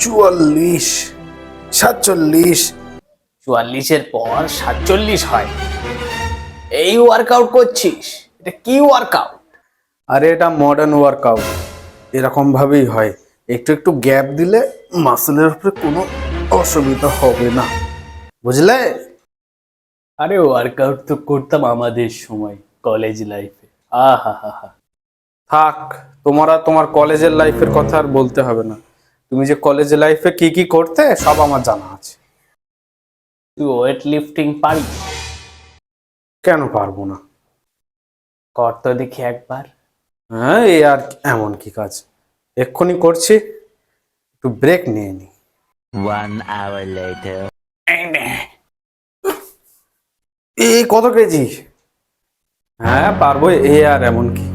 চুয়াল্লিশ, 47। 44-এর পর 47 হয়? এই ওয়ার্কআউট করছিস? এটা কি ওয়ার্কআউট? আরে এটা মডার্ন ওয়ার্কআউট, এরকম ভাবেই হয়। একটু একটু গ্যাপ দিলে মাসেলের উপরে কোনো অসুবিধা হবে না, বুঝলে? আরে ওয়ার্কআউট তো করতাম আমাদের সময়, কলেজ লাইফে। আহা হা হা। থাক, তোমার আর তোমার কলেজের লাইফের কথা আর বলতে হবে না। তুমি যে কলেজ লাইফে কি কি করতে সব আমার জানা আছে। তুই ওয়েট লিফটিং পারিস? কেন পারবো না? কর তো দেখি একবার। হ্যাঁ, এই আর এমন কি কাজ, এক্ষুনি করছি, একটু ব্রেক নিয়ে নি। 1 hour later. এই কত কেজি? হ্যাঁ পারবো, এ আর এমন কি।